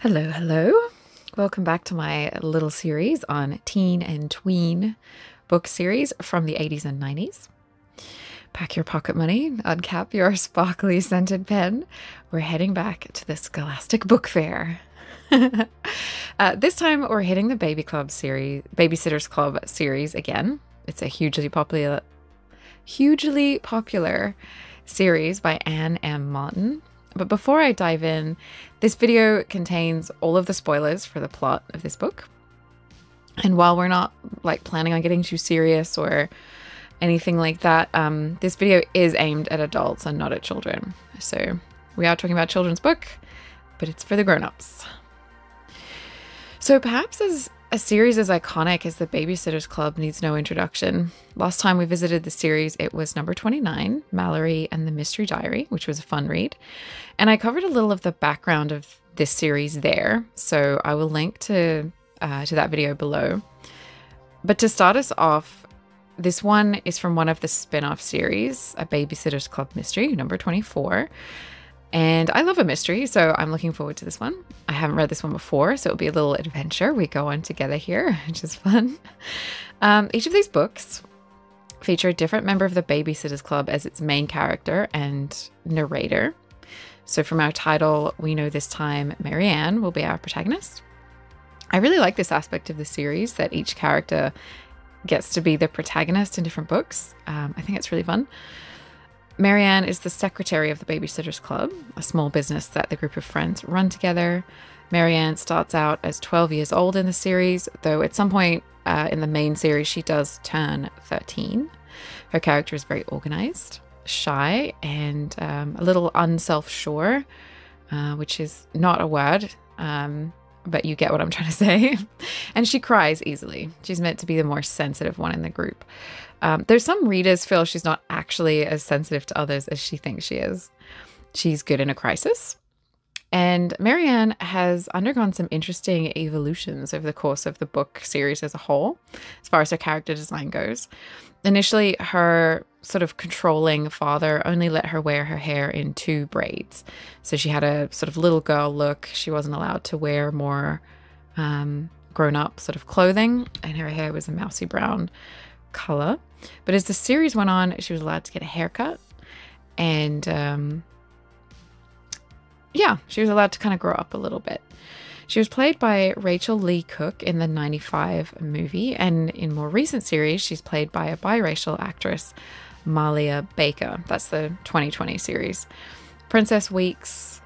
Hello, hello. Welcome back to my little series on teen and tween book series from the 80s and 90s. Pack your pocket money, uncap your sparkly scented pen. We're heading back to the Scholastic Book Fair. This time we're hitting the Babysitters Club series again. It's a hugely popular series by Anne M. Martin. But before I dive in, this video contains all of the spoilers for the plot of this book. And while we're not planning on getting too serious or anything like that, this video is aimed at adults and not at children. So we are talking about a children's book, but it's for the grown-ups. So perhaps as a series as iconic as the Babysitters Club needs no introduction. Last time we visited the series, it was number 29, Mallory and the Mystery Diary, which was a fun read. And I covered a little of the background of this series there, so I will link to that video below. But to start us off, this one is from one of the spin-off series, A Babysitters Club Mystery, number 24. And I love a mystery, so I'm looking forward to this one. I haven't read this one before, so it'll be a little adventure we go on together here, which is fun. Each of these books feature a different member of the Babysitters Club as its main character and narrator. So from our title, we know this time Marianne will be our protagonist. I really like this aspect of the series, that each character gets to be the protagonist in different books. I think it's really fun. Marianne is the secretary of the Babysitters Club, a small business that the group of friends run together. Marianne starts out as 12 years old in the series, though at some point in the main series she does turn 13. Her character is very organized, shy, and a little unself-sure, which is not a word, but you get what I'm trying to say. And she cries easily. She's meant to be the more sensitive one in the group. There's some readers feel she's not actually as sensitive to others as she thinks she is. She's good in a crisis. And Marianne has undergone some interesting evolutions over the course of the book series as a whole, as far as her character design goes. Initially, her sort of controlling father only let her wear her hair in 2 braids. So she had a sort of little girl look. She wasn't allowed to wear more grown-up sort of clothing, and her hair was a mousy brown color. But as the series went on, she was allowed to get a haircut, and she was allowed to kind of grow up a little bit. She was played by Rachel Lee Cook in the 95 movie, and in more recent series, she's played by a biracial actress, Malia Baker. That's the 2020 series. Princess Weeks,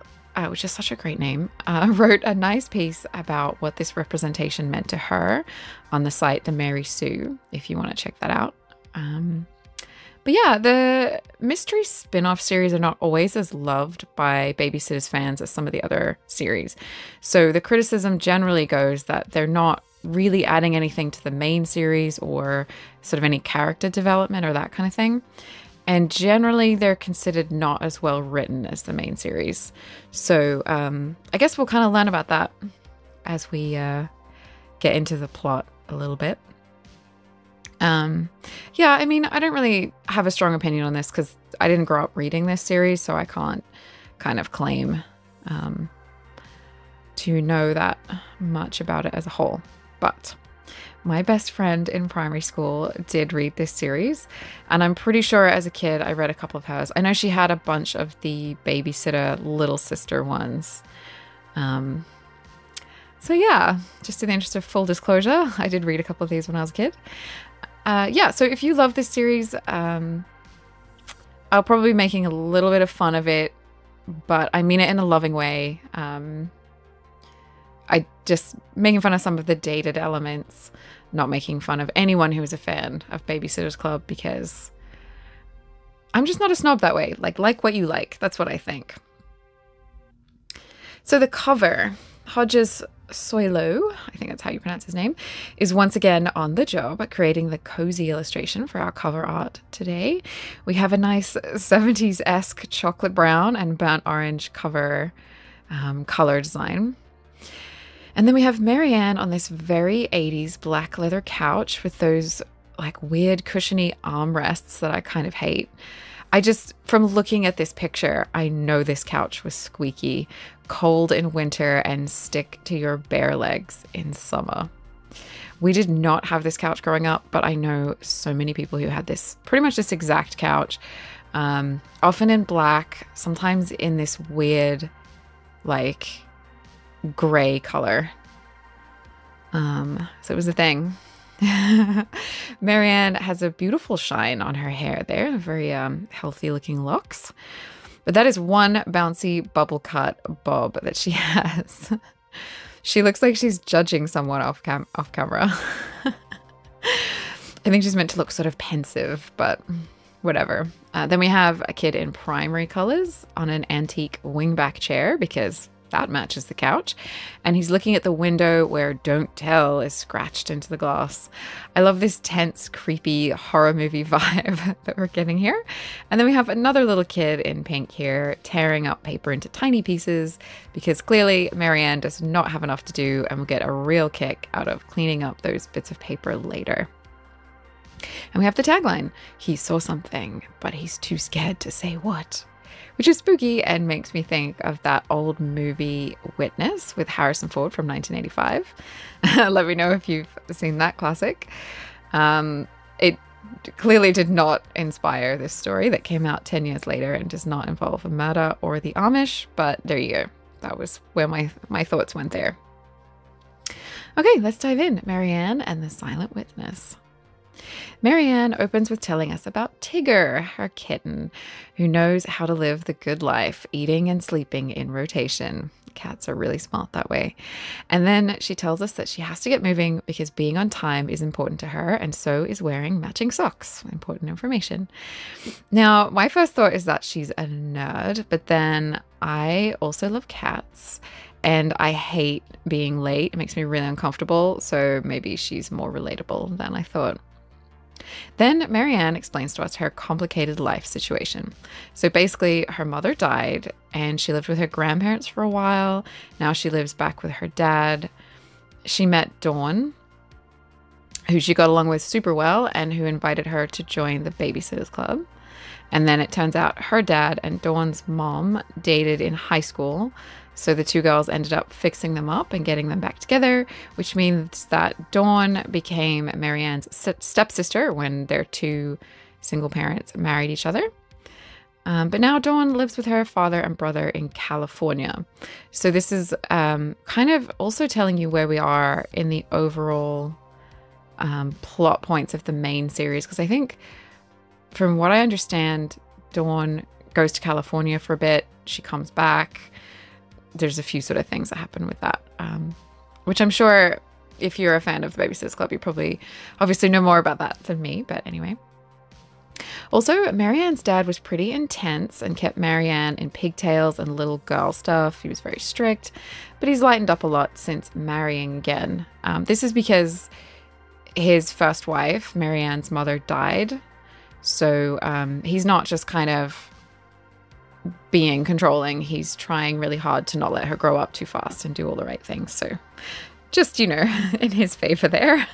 which is such a great name, wrote a nice piece about what this representation meant to her on the site The Mary Sue, if you want to check that out. But yeah, the mystery spin-off series are not always as loved by Babysitters fans as some of the other series. So the criticism generally goes that they're not really adding anything to the main series or sort of any character development or that kind of thing. And generally they're considered not as well written as the main series. So I guess we'll kind of learn about that as we get into the plot a little bit. I mean, I don't really have a strong opinion on this because I didn't grow up reading this series, so I can't kind of claim to know that much about it as a whole. But my best friend in primary school did read this series, and I'm pretty sure as a kid I read a couple of hers. I know she had a bunch of the Babysitter Little Sister ones. So yeah, just in the interest of full disclosure, I did read a couple of these when I was a kid. So if you love this series, I'll probably be making a little bit of fun of it, but I mean it in a loving way. I just making fun of some of the dated elements, not making fun of anyone who is a fan of Babysitters Club, because I'm just not a snob that way. Like what you like. That's what I think. So the cover, Hodges Soilo, I think that's how you pronounce his name, is once again on the job at creating the cozy illustration for our cover art today. We have a nice 70s-esque chocolate brown and burnt orange cover color design. And then we have Marianne on this very 80s black leather couch with those weird cushiony armrests that I kind of hate. from looking at this picture, I know this couch was squeaky, cold in winter, and stick to your bare legs in summer. We did not have this couch growing up, but I know so many people who had pretty much this exact couch, often in black, sometimes in this weird, like, gray color. So it was a thing. Marianne has a beautiful shine on her hair there, very healthy looking locks. But that is one bouncy bubble cut bob that she has. She looks like she's judging someone off camera. I think she's meant to look sort of pensive, but whatever. Then we have a kid in primary colors on an antique wingback chair because that matches the couch. And he's looking at the window where "Don't Tell" is scratched into the glass. I love this tense, creepy horror movie vibe that we're getting here. And then we have another little kid in pink here tearing up paper into tiny pieces because clearly Marianne does not have enough to do and will get a real kick out of cleaning up those bits of paper later. And we have the tagline, "He saw something, but he's too scared to say what," which is spooky and makes me think of that old movie Witness with Harrison Ford from 1985. Let me know if you've seen that classic. It clearly did not inspire this story that came out 10 years later and does not involve a murder or the Amish, but there you go. That was where my thoughts went there. Okay, let's dive in. Marianne and the Silent Witness. Marianne opens with telling us about Tigger, her kitten, who knows how to live the good life, eating and sleeping in rotation. Cats are really smart that way. And then she tells us that she has to get moving because being on time is important to her, and so is wearing matching socks. Important information. Now, my first thought is that she's a nerd, but then I also love cats. And I hate being late. It makes me really uncomfortable, so maybe she's more relatable than I thought. Then Marianne explains to us her complicated life situation. So basically, her mother died and she lived with her grandparents for a while. Now she lives back with her dad. She met Dawn, who she got along with super well and who invited her to join the Babysitters Club. And then it turns out her dad and Dawn's mom dated in high school. So the two girls ended up fixing them up and getting them back together, which means that Dawn became Marianne's stepsister when their two single parents married each other. But now Dawn lives with her father and brother in California. So this is kind of also telling you where we are in the overall plot points of the main series. Because I think from what I understand, Dawn goes to California for a bit. She comes back. There's a few sort of things that happen with that, which I'm sure if you're a fan of the Babysitters Club, you probably obviously know more about that than me. But anyway. Also, Marianne's dad was pretty intense and kept Marianne in pigtails and little girl stuff. He was very strict, but he's lightened up a lot since marrying again. This is because his first wife, Marianne's mother, died. So he's not just kind of being controlling. He's trying really hard to not let her grow up too fast and do all the right things. So just, you know, in his favor there.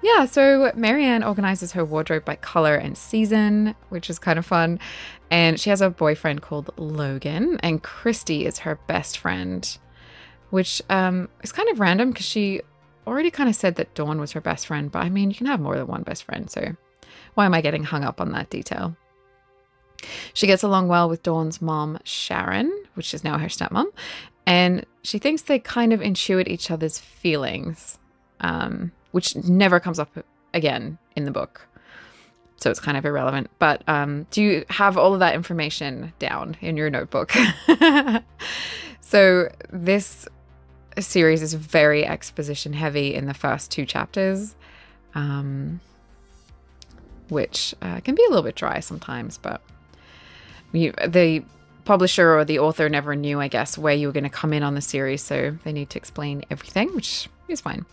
Yeah, so Marianne organizes her wardrobe by color and season, which is kind of fun. And she has a boyfriend called Logan, and Christy is her best friend, which is kind of random because she already kind of said that Dawn was her best friend. But I mean, you can have more than one best friend, so why am I getting hung up on that detail? She gets along well with Dawn's mom, Sharon, which is now her stepmom, and she thinks they kind of intuit each other's feelings, which never comes up again in the book. So it's kind of irrelevant. But do you have all of that information down in your notebook? So this series is very exposition heavy in the first two chapters, which can be a little bit dry sometimes, but the publisher or the author never knew, I guess, where you were going to come in on the series, so they need to explain everything, which is fine.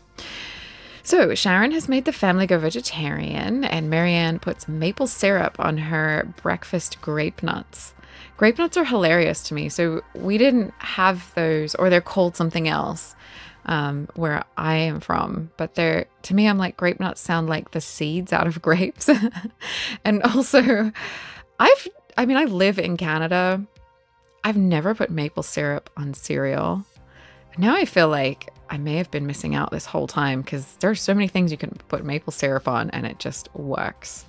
So Sharon has made the family go vegetarian, and Marianne puts maple syrup on her breakfast grape nuts. Grape nuts are hilarious to me. So we didn't have those, or they're called something else. where I am from. But they're, to me, I'm like, grape nuts sound like the seeds out of grapes. And also, I live in Canada. I've never put maple syrup on cereal. Now I feel like I may have been missing out this whole time because there are so many things you can put maple syrup on and it just works.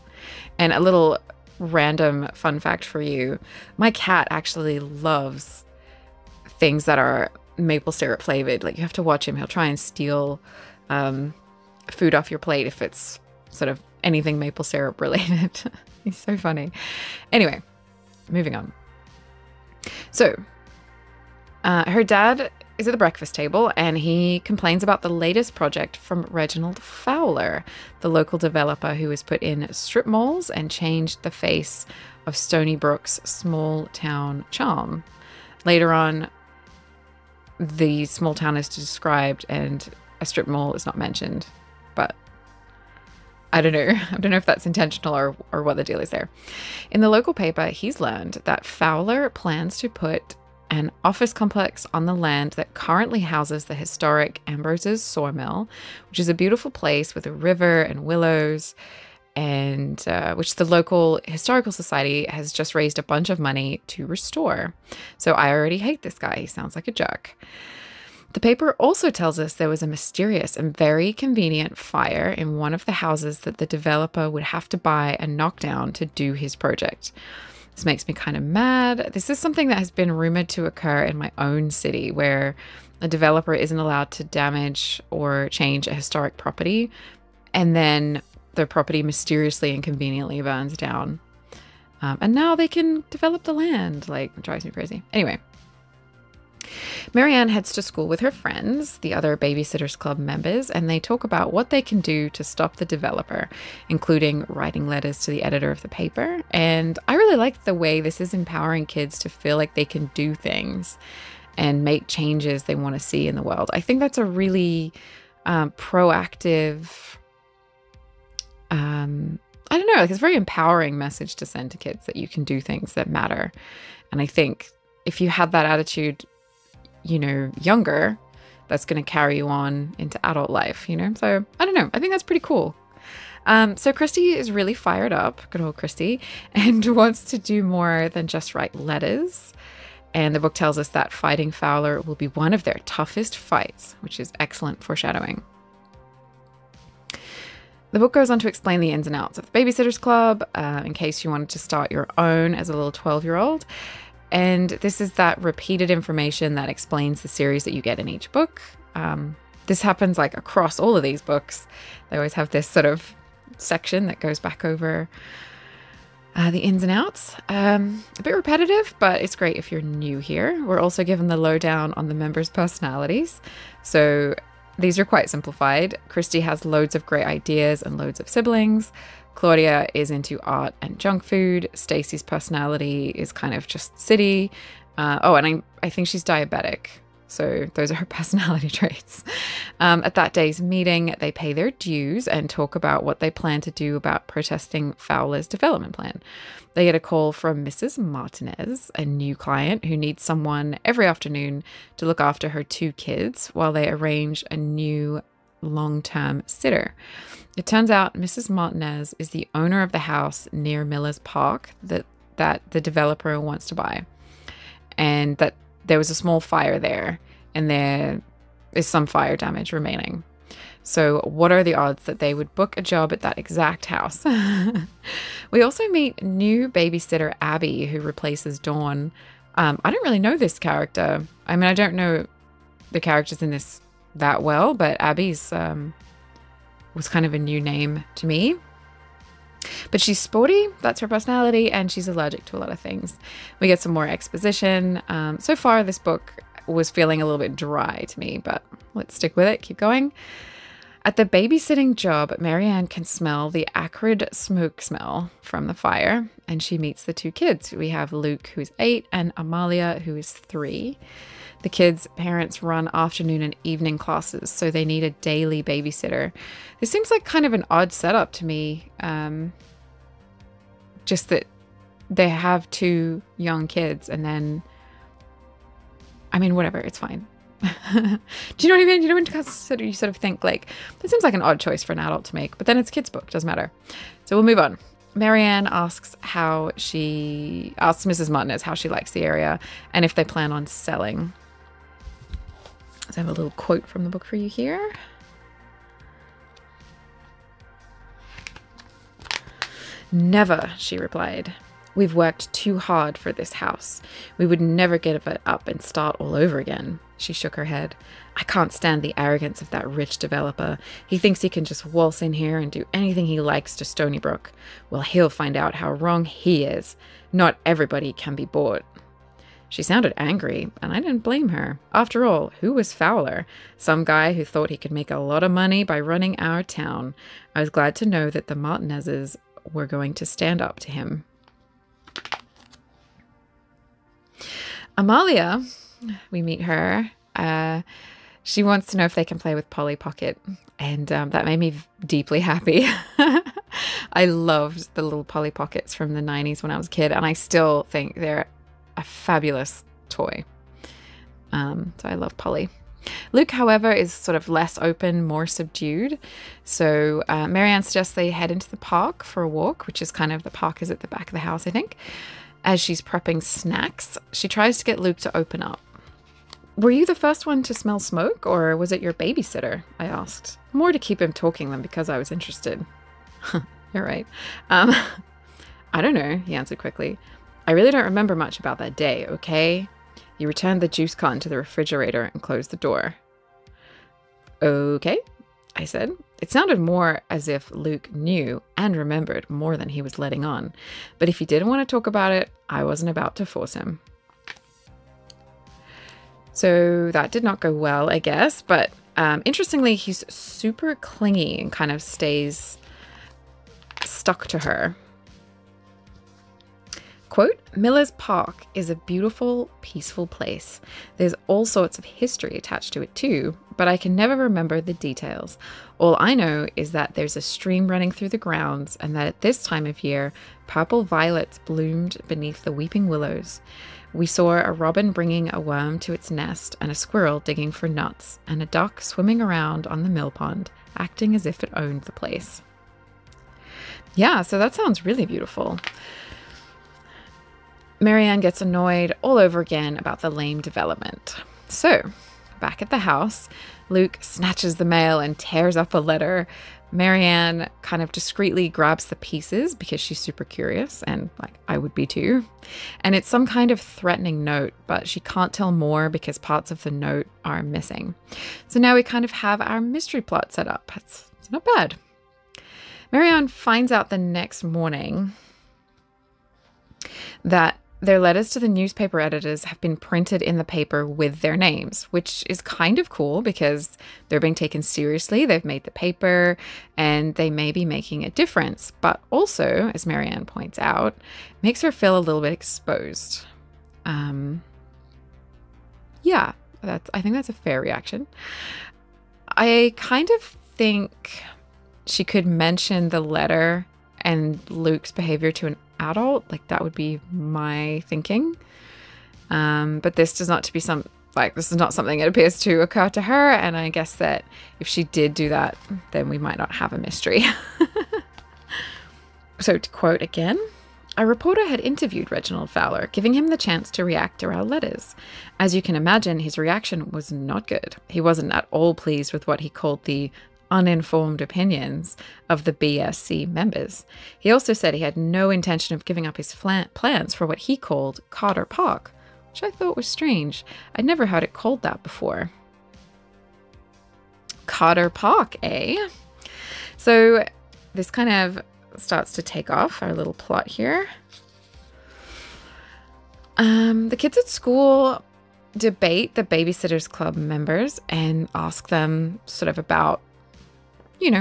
And a little random fun fact for you, my cat actually loves things that are maple syrup flavored. Like, you have to watch him. He'll try and steal food off your plate if it's sort of anything maple syrup related. He's so funny. Anyway, moving on. So her dad is at the breakfast table and he complains about the latest project from Reginald Fowler, the local developer who has put in strip malls and changed the face of Stoneybrook's small town charm. Later on, the small town is described and a strip mall is not mentioned, but I don't know. I don't know if that's intentional or what the deal is there. In the local paper, he's learned that Fowler plans to put an office complex on the land that currently houses the historic Ambrose's Sawmill, which is a beautiful place with a river and willows, and which the local historical society has just raised a bunch of money to restore. So I already hate this guy. He sounds like a jerk. The paper also tells us there was a mysterious and very convenient fire in one of the houses that the developer would have to buy and knock down to do his project. This makes me kind of mad. This is something that has been rumored to occur in my own city, where a developer isn't allowed to damage or change a historic property, and then the property mysteriously and conveniently burns down. And now they can develop the land. Like, it drives me crazy. Anyway. Marianne heads to school with her friends, the other Babysitters Club members, and they talk about what they can do to stop the developer, including writing letters to the editor of the paper. And I really like the way this is empowering kids to feel like they can do things and make changes they want to see in the world. I think that's a really proactive, I don't know, like, it's a very empowering message to send to kids that you can do things that matter. And I think if you had that attitude, you know, younger, that's going to carry you on into adult life, you know? So I don't know. I think that's pretty cool. So Christy is really fired up, good old Christy, and wants to do more than just write letters. And the book tells us that fighting Fowler will be one of their toughest fights, which is excellent foreshadowing. The book goes on to explain the ins and outs of the Babysitters Club, in case you wanted to start your own as a little 12-year-old. And this is that repeated information that explains the series that you get in each book. This happens like across all of these books. They always have this sort of section that goes back over the ins and outs. A bit repetitive, but it's great if you're new here. We're also given the lowdown on the members' personalities. So these are quite simplified. Christy has loads of great ideas and loads of siblings. Claudia is into art and junk food. Stacy's personality is kind of just city. And I think she's diabetic. So those are her personality traits. At that day's meeting, they pay their dues and talk about what they plan to do about protesting Fowler's development plan. They get a call from Mrs. Martinez, a new client who needs someone every afternoon to look after her 2 kids while they arrange a new long-term sitter. It turns out Mrs. Martinez is the owner of the house near Miller's Park that the developer wants to buy. And that there was a small fire there, and there is some fire damage remaining. So what are the odds that they would book a job at that exact house? We also meet new babysitter Abby, who replaces Dawn. I don't really know this character. I mean, I don't know the characters in this that well, but Abby's was kind of a new name to me. But she's sporty, that's her personality, and she's allergic to a lot of things. We get some more exposition. So far, this book was feeling a little bit dry to me, but let's stick with it, keep going. At the babysitting job, Marianne can smell the acrid smoke smell from the fire, and she meets the 2 kids. We have Luke, who's 8, and Amalia, who is 3. The kids' parents run afternoon and evening classes, so they need a daily babysitter. This seems like kind of an odd setup to me. Just that they have 2 young kids and then, I mean, whatever, it's fine. Do you know what I mean? You know, when you sort of think like, this seems like an odd choice for an adult to make, but then it's a kid's book, doesn't matter. So we'll move on. Marianne asks Mrs. Martinez how she likes the area and if they plan on selling. So I have a little quote from the book for you here. "Never," she replied. "We've worked too hard for this house. We would never give it up and start all over again." She shook her head. "I can't stand the arrogance of that rich developer. He thinks he can just waltz in here and do anything he likes to Stoneybrook. Well, he'll find out how wrong he is. Not everybody can be bought." She sounded angry, and I didn't blame her. After all, who was Fowler? Some guy who thought he could make a lot of money by running our town. I was glad to know that the Martinezes were going to stand up to him. Amalia, we meet her. She wants to know if they can play with Polly Pocket, and that made me deeply happy. I loved the little Polly Pockets from the 90s when I was a kid, and I still think they're a fabulous toy. So I love Polly. Luke, however, is sort of less open, more subdued. So Marianne suggests they head into the park for a walk, which is kind of, the park is at the back of the house, I think. As she's prepping snacks, she tries to get Luke to open up. "Were you the first one to smell smoke, or was it your babysitter?" I asked, more to keep him talking than because I was interested. "You're right. I don't know," he answered quickly. "I really don't remember much about that day, okay?" He returned the juice carton to the refrigerator and closed the door. "Okay," I said. It sounded more as if Luke knew and remembered more than he was letting on. But if he didn't want to talk about it, I wasn't about to force him. So that did not go well, I guess. But interestingly, he's super clingy and kind of stays stuck to her. Quote, "Miller's Park is a beautiful, peaceful place. There's all sorts of history attached to it too, but I can never remember the details. All I know is that there's a stream running through the grounds and that at this time of year, purple violets bloomed beneath the weeping willows. We saw a robin bringing a worm to its nest and a squirrel digging for nuts and a duck swimming around on the mill pond, acting as if it owned the place." Yeah, so that sounds really beautiful. Marianne gets annoyed all over again about the lame development. So, back at the house, Luke snatches the mail and tears up a letter. Marianne kind of discreetly grabs the pieces because she's super curious, and like I would be too. And it's some kind of threatening note, but she can't tell more because parts of the note are missing. So now we kind of have our mystery plot set up. It's not bad. Marianne finds out the next morning that their letters to the newspaper editors have been printed in the paper with their names, which is kind of cool because they're being taken seriously. They've made the paper and they may be making a difference. But also, as Marianne points out, makes her feel a little bit exposed. Yeah, I think that's a fair reaction. I kind of think she could mention the letter and Luke's behavior to an adult. Like, that would be my thinking. But this does not to be this is not something that appears to occur to her. And I guess that if she did do that, then we might not have a mystery. So to quote again, "A reporter had interviewed Reginald Fowler, giving him the chance to react to our letters. As you can imagine, his reaction was not good. He wasn't at all pleased with what he called the uninformed opinions of the BSC members. He also said he had no intention of giving up his plans for what he called Carter Park, which I thought was strange. I'd never heard it called that before." Carter Park, eh? So this kind of starts to take off our little plot here. The kids at school debate the Babysitters Club members and ask them sort of about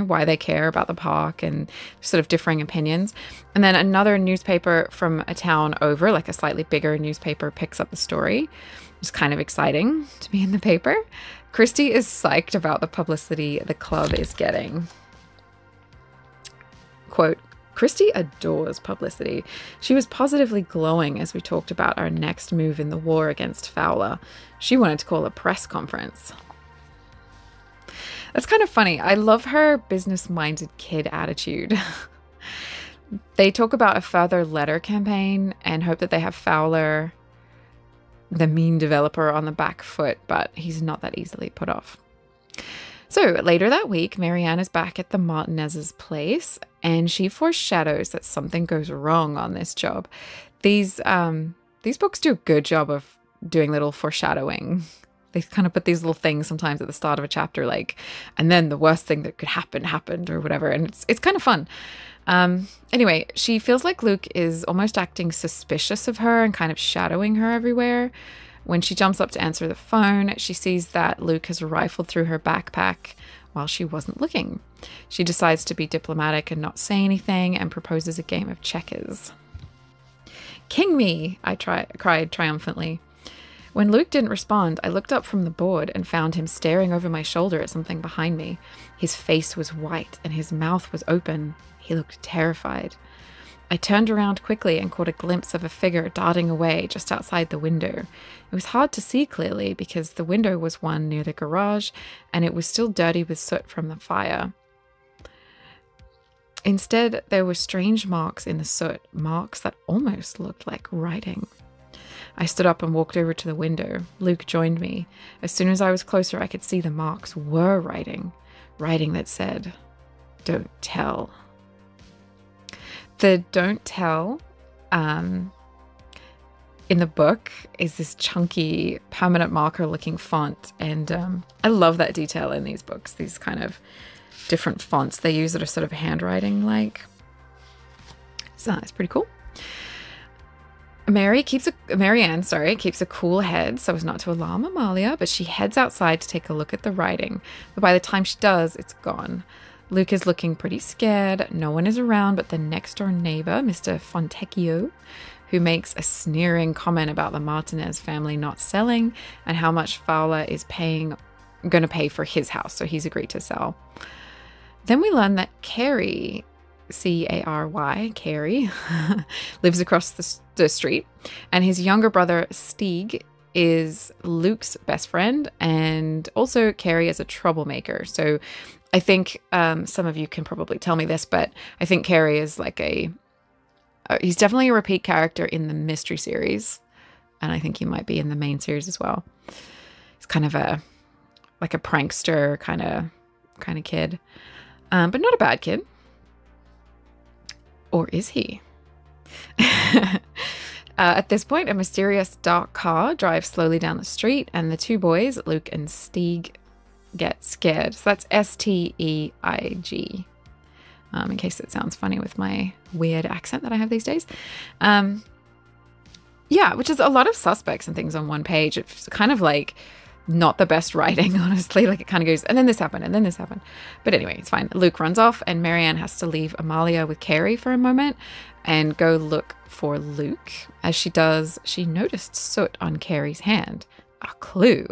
why they care about the park and sort of differing opinions. And then another newspaper from a town over, like a slightly bigger newspaper, picks up the story. It's kind of exciting to be in the paper. Christy is psyched about the publicity the club is getting. Quote, Christy adores publicity. She was positively glowing as we talked about our next move in the war against Fowler. She wanted to call a press conference. That's kind of funny. I love her business-minded kid attitude. They talk about a further letter campaign and hope that they have Fowler, the mean developer, on the back foot, but he's not that easily put off. So later that week, Marianne is back at the Martinez's place, and she foreshadows that something goes wrong on this job. These books do a good job of doing little foreshadowing. They kind of put these little things sometimes at the start of a chapter, like, and then the worst thing that could happen happened or whatever. And it's kind of fun. Anyway, she feels like Luke is almost acting suspicious of her and kind of shadowing her everywhere. When she jumps up to answer the phone, she sees that Luke has rifled through her backpack while she wasn't looking. She decides to be diplomatic and not say anything and proposes a game of checkers. "King me!" I cried triumphantly. When Luke didn't respond, I looked up from the board and found him staring over my shoulder at something behind me. His face was white and his mouth was open. He looked terrified. I turned around quickly and caught a glimpse of a figure darting away just outside the window. It was hard to see clearly because the window was one near the garage and it was still dirty with soot from the fire. Instead, there were strange marks in the soot, marks that almost looked like writing. I stood up and walked over to the window. Luke joined me. As soon as I was closer, I could see the marks were writing that said, "Don't tell." The "don't tell" in the book is this chunky permanent marker looking font. And I love that detail in these books, these kind of different fonts they use that are sort of handwriting like. So it's pretty cool. Marianne keeps a cool head so as not to alarm Amalia, but she heads outside to take a look at the writing. But by the time she does, it's gone. Luke is looking pretty scared. No one is around but the next door neighbor, Mr. Fontecchio, who makes a sneering comment about the Martinez family not selling and how much Fowler is going to pay for his house, so he's agreed to sell. Then we learn that Carrie, C-A-R-Y, Carrie, lives across the street, and his younger brother, Stieg, is Luke's best friend, and also Carrie is a troublemaker. So I think some of you can probably tell me this, but I think Carrie is like he's definitely a repeat character in the mystery series, and I think he might be in the main series as well. He's kind of a prankster kind of kid, but not a bad kid. Or is he? At this point, a mysterious dark car drives slowly down the street, and the two boys, Luke and Stieg, get scared. So that's S-T-E-I-G, in case it sounds funny with my weird accent that I have these days. Yeah, which is a lot of suspects and things on one page. It's kind of like not the best writing, honestly. Like it kind of goes, and then this happened, and then this happened. But anyway, it's fine. Luke runs off, and Marianne has to leave Amalia with Carrie for a moment and go look for Luke. As she does, she noticed soot on Carrie's hand. A clue.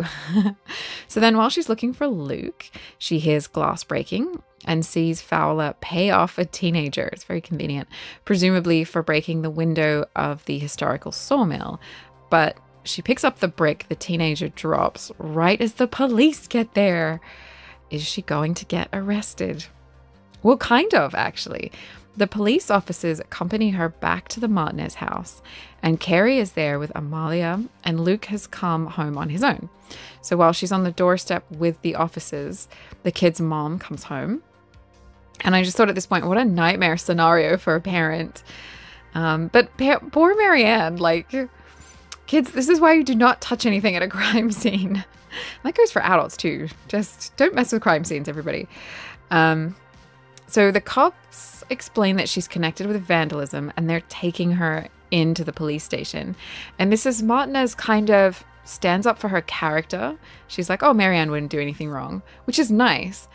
So then while she's looking for Luke, she hears glass breaking and sees Fowler pay off a teenager. It's very convenient, presumably for breaking the window of the historical sawmill. But she picks up the brick the teenager drops right as the police get there. Is she going to get arrested? Well, kind of, actually. The police officers accompany her back to the Martinez house, and Carrie is there with Amalia, and Luke has come home on his own. So while she's on the doorstep with the officers, the kid's mom comes home. And I just thought at this point, what a nightmare scenario for a parent. But poor Marianne, like, kids, this is why you do not touch anything at a crime scene. That goes for adults too. Just don't mess with crime scenes, everybody. So the cops explain that she's connected with vandalism and they're taking her into the police station. And Mrs. Martinez kind of stands up for her character. She's like, oh, Marianne wouldn't do anything wrong, which is nice.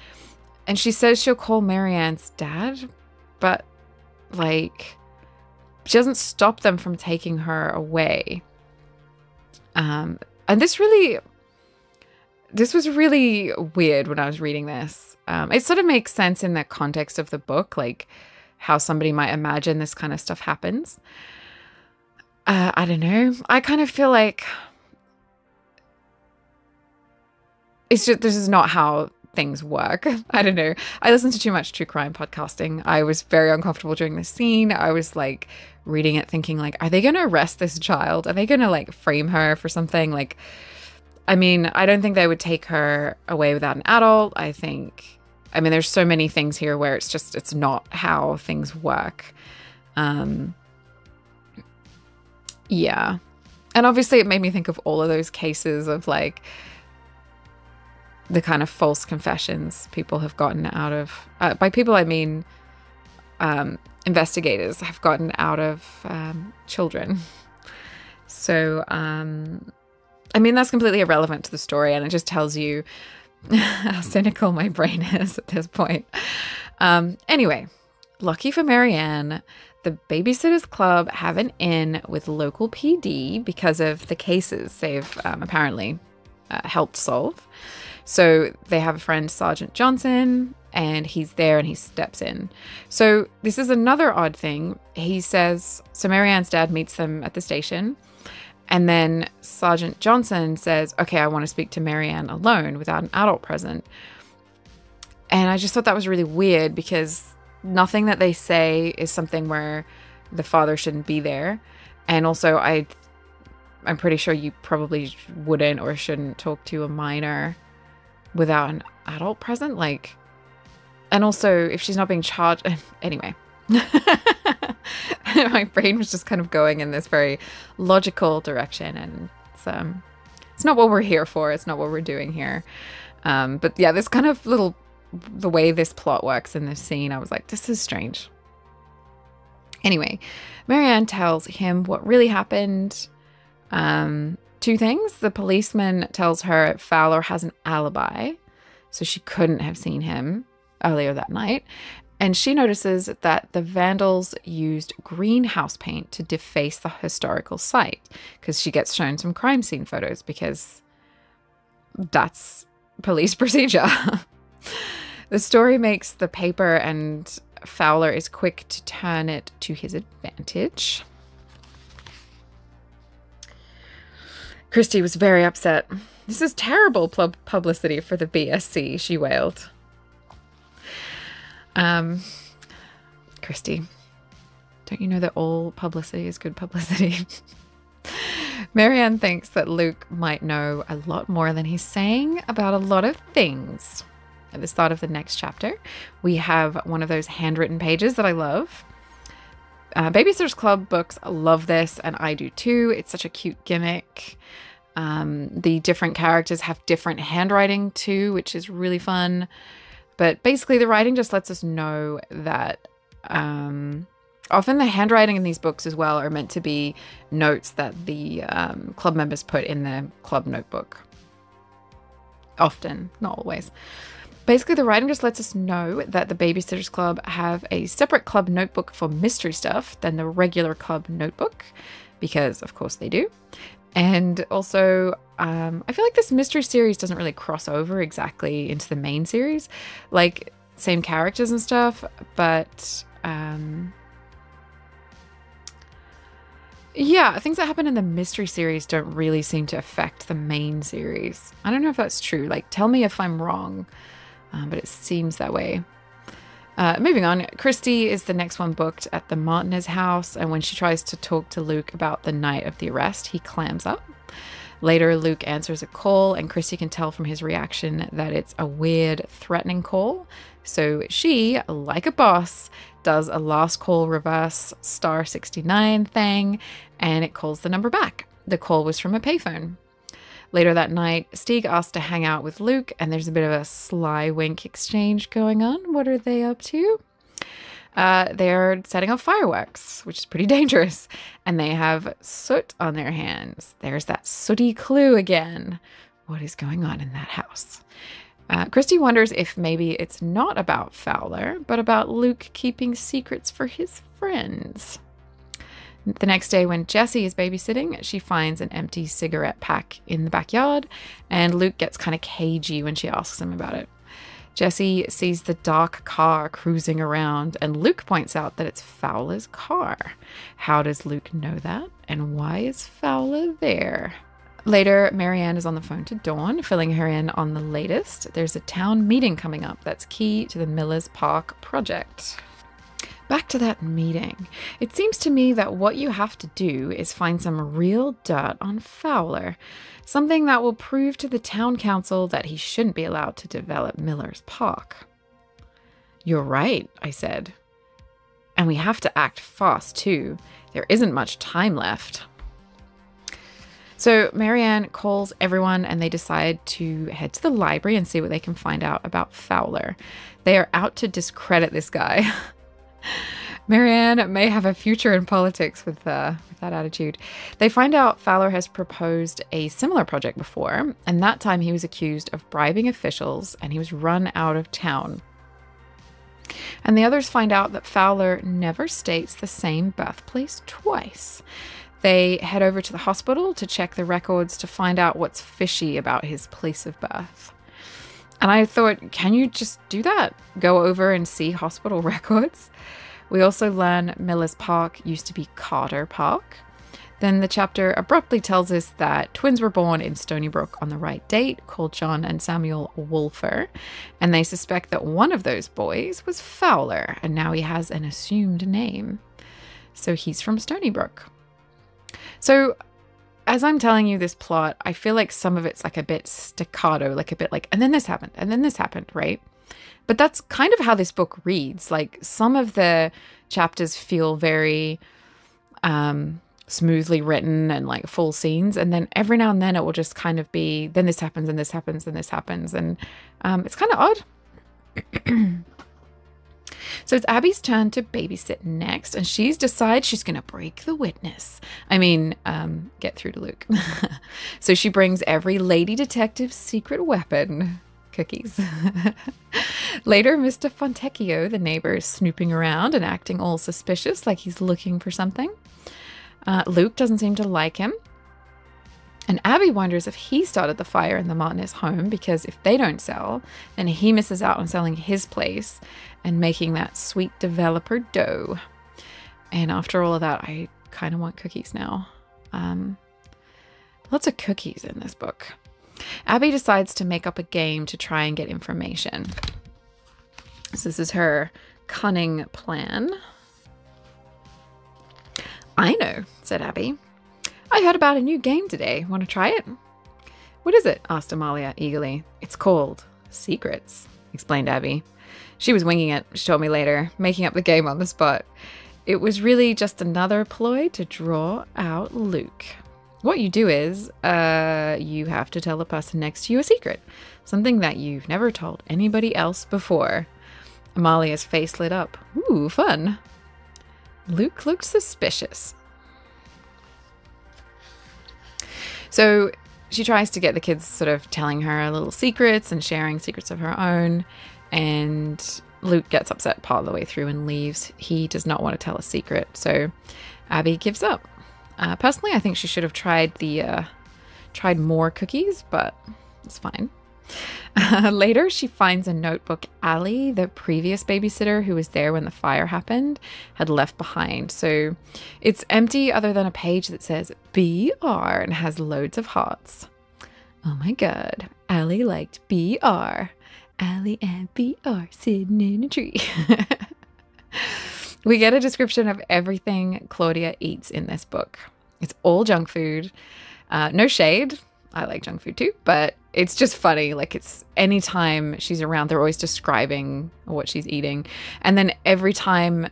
And she says she'll call Marianne's dad, but like, she doesn't stop them from taking her away. And this was really weird when I was reading this. It sort of makes sense in the context of the book, like how somebody might imagine this kind of stuff happens. I don't know. I kind of feel like it's just, this is not how things work. I don't know. I listen to too much true crime podcasting. I was very uncomfortable during this scene. I was like reading it thinking like, are they going to arrest this child? Are they going to like frame her for something? Like, I mean, I don't think they would take her away without an adult. I mean, there's so many things here where it's not how things work. Yeah. And obviously it made me think of all of those cases of like the kind of false confessions people have gotten out of, by people I mean investigators have gotten out of children. So, I mean, that's completely irrelevant to the story, and it just tells you how cynical my brain is at this point. Anyway, lucky for Marianne, the Babysitters Club have an in with local PD because of the cases they've apparently helped solve. So they have a friend, Sergeant Johnson, and he's there and he steps in. So this is another odd thing. He says, so Marianne's dad meets them at the station, and then Sergeant Johnson says, okay, I want to speak to Marianne alone without an adult present. And I just thought that was really weird because nothing that they say is something where the father shouldn't be there. And also I'm pretty sure you probably wouldn't or shouldn't talk to a minor without an adult present. Like, and also if she's not being charged, anyway. My brain was just kind of going in this very logical direction, and it's not what we're here for. It's not what we're doing here. But yeah, this kind of the way this plot works in this scene, I was like, this is strange. Anyway, Marianne tells him what really happened. Two things. The policeman tells her Fowler has an alibi, so she couldn't have seen him earlier that night. And she notices that the vandals used greenhouse paint to deface the historical site, because she gets shown some crime scene photos because that's police procedure. The story makes the paper, and Fowler is quick to turn it to his advantage. Christy was very upset. This is terrible publicity for the BSC, she wailed. Christy, don't you know that all publicity is good publicity? Marianne thinks that Luke might know a lot more than he's saying about a lot of things. At the start of the next chapter, we have one of those handwritten pages that I love. Babysitters Club books, I love this, and I do too. It's such a cute gimmick. The different characters have different handwriting too, which is really fun. But basically the writing just lets us know that often the handwriting in these books as well are meant to be notes that the club members put in their club notebook. Often, not always. Basically, the writing just lets us know that the Babysitters Club have a separate club notebook for mystery stuff than the regular club notebook, because of course they do. And also, I feel like this mystery series doesn't really cross over exactly into the main series, like same characters and stuff, but yeah, things that happen in the mystery series don't really seem to affect the main series. I don't know if that's true. Like, tell me if I'm wrong, but it seems that way. Moving on, Christy is the next one booked at the Martinez house, and when she tries to talk to Luke about the night of the arrest, he clams up. Later, Luke answers a call, and Christy can tell from his reaction that it's a weird, threatening call. So she, like a boss, does a last call reverse *69 thing, and it calls the number back. The call was from a payphone. Later that night, Stieg asks to hang out with Luke, and there's a bit of a sly wink exchange going on. What are they up to? They're setting off fireworks, which is pretty dangerous, and they have soot on their hands. There's that sooty clue again. What is going on in that house? Christy wonders if maybe it's not about Fowler, but about Luke keeping secrets for his friends. The next day, when Jessie is babysitting, she finds an empty cigarette pack in the backyard, and Luke gets kind of cagey when she asks him about it. Jesse sees the dark car cruising around, and Luke points out that it's Fowler's car. How does Luke know that? And why is Fowler there? Later, Marianne is on the phone to Dawn, filling her in on the latest. There's a town meeting coming up that's key to the Miller's Park project. Back to that meeting. It seems to me that what you have to do is find some real dirt on Fowler. Something that will prove to the town council that he shouldn't be allowed to develop Miller's Park. You're right, I said. And we have to act fast too. There isn't much time left. So Marianne calls everyone and they decide to head to the library and see what they can find out about Fowler. They are out to discredit this guy. Marianne may have a future in politics with that attitude. They find out Fowler has proposed a similar project before, and that time he was accused of bribing officials and he was run out of town. And the others find out that Fowler never states the same birthplace twice. They head over to the hospital to check the records to find out what's fishy about his place of birth. And I thought, can you just do that? Go over and see hospital records? We also learn Miller's Park used to be Carter Park. Then the chapter abruptly tells us that twins were born in Stoneybrook on the right date, called John and Samuel Wolfer, and they suspect that one of those boys was Fowler, and now he has an assumed name. So he's from Stoneybrook. So as I'm telling you this plot, I feel like some of it's like a bit staccato, like a bit like, and then this happened, and then this happened, right? But that's kind of how this book reads. Like some of the chapters feel very smoothly written and like full scenes. And then every now and then it will just kind of be, then this happens and this happens and this happens. And it's kind of odd. So it's Abby's turn to babysit next, and she's decided she's going to break the witness. Get through to Luke. So she brings every lady detective's secret weapon. Cookies. Later, Mr. Fontecchio, the neighbor, is snooping around and acting all suspicious, like he's looking for something. Luke doesn't seem to like him. And Abby wonders if he started the fire in the Martinez home, because if they don't sell, then he misses out on selling his place and making that sweet developer dough. And after all of that, I kind of want cookies now. Lots of cookies in this book. Abby decides to make up a game to try and get information. So this is her cunning plan. I know, said Abby. I heard about a new game today. Want to try it? What is it? Asked Amalia eagerly. It's called Secrets, explained Abby. She was winging it, she told me later, making up the game on the spot. It was really just another ploy to draw out Luke. What you do is, you have to tell the person next to you a secret. Something that you've never told anybody else before. Amalia's face lit up. Ooh, fun. Luke looked suspicious. So she tries to get the kids sort of telling her little secrets and sharing secrets of her own. And Luke gets upset part of the way through and leaves. He does not want to tell a secret. So Abby gives up. Personally, I think she should have tried more cookies, but it's fine. Later, she finds a notebook Allie, the previous babysitter who was there when the fire happened, had left behind. So it's empty other than a page that says BR and has loads of hearts. Oh my god, Allie liked BR. Allie and BR sitting in a tree. We get a description of everything Claudia eats in this book. It's all junk food. No shade. I like junk food too, but it's just funny. Like, it's anytime she's around, they're always describing what she's eating. And then every time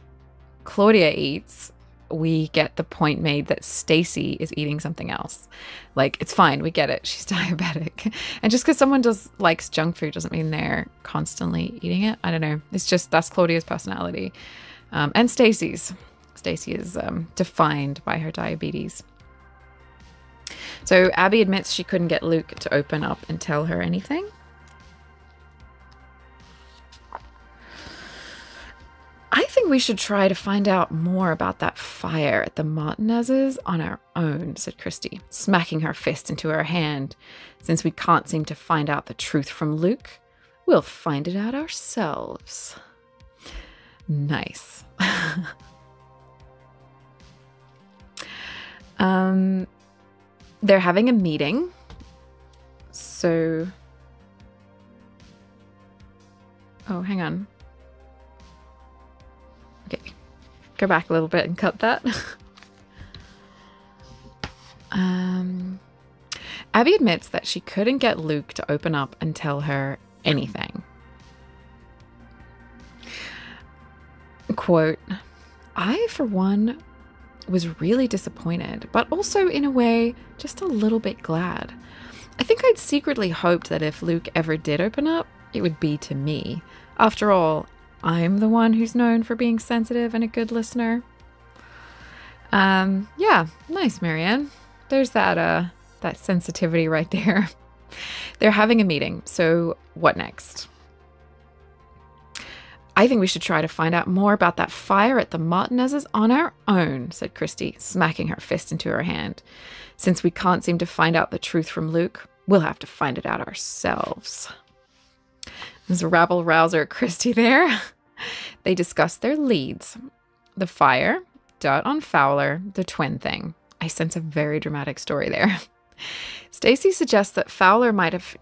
Claudia eats, we get the point made that Stacy is eating something else. Like, it's fine. We get it. She's diabetic. And just because someone likes junk food doesn't mean they're constantly eating it. I don't know. It's just, that's Claudia's personality. And Stacy's. Stacy is defined by her diabetes. So Abby admits she couldn't get Luke to open up and tell her anything. I think we should try to find out more about that fire at the Martinez's on our own, said Christy, smacking her fist into her hand. Since we can't seem to find out the truth from Luke, We'll find it out ourselves. Nice. They're having a meeting. So... Oh, hang on. Okay. Go back a little bit and cut that. Abby admits that she couldn't get Luke to open up and tell her anything. Quote, I, for one, was really disappointed, but also, in a way, just a little bit glad. I think I'd secretly hoped that if Luke ever did open up, it would be to me. After all, I'm the one who's known for being sensitive and a good listener. Yeah, nice, Marianne. There's that sensitivity right there. They're having a meeting, so what next? I think we should try to find out more about that fire at the Martinez's on our own, said Christy, smacking her fist into her hand. Since we can't seem to find out the truth from Luke, we'll have to find it out ourselves. There's a rabble-rouser Christy there. They discuss their leads. The fire, dirt on Fowler, the twin thing. I sense a very dramatic story there. Stacy suggests that Fowler might have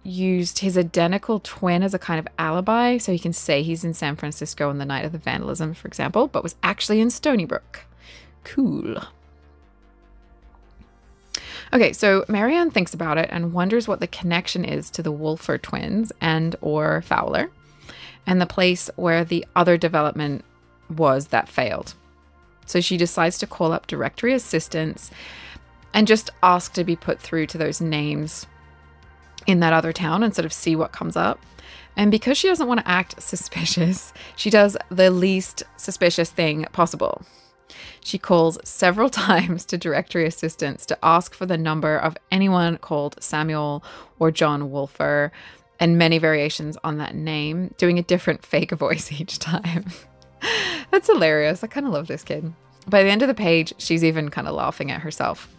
used his identical twin as a kind of alibi, so he can say he's in San Francisco on the night of the vandalism, for example, but was actually in Stoneybrook. Cool. Okay, so Marianne thinks about it and wonders what the connection is to the Wolfer twins and or Fowler and the place where the other development was that failed. So she decides to call up directory assistants and just ask to be put through to those names in that other town and sort of see what comes up. And because she doesn't want to act suspicious, she does the least suspicious thing possible. She calls several times to directory assistants to ask for the number of anyone called Samuel or John Wolfer and many variations on that name, doing a different fake voice each time. That's hilarious. I kind of love this kid. By the end of the page, she's even kind of laughing at herself.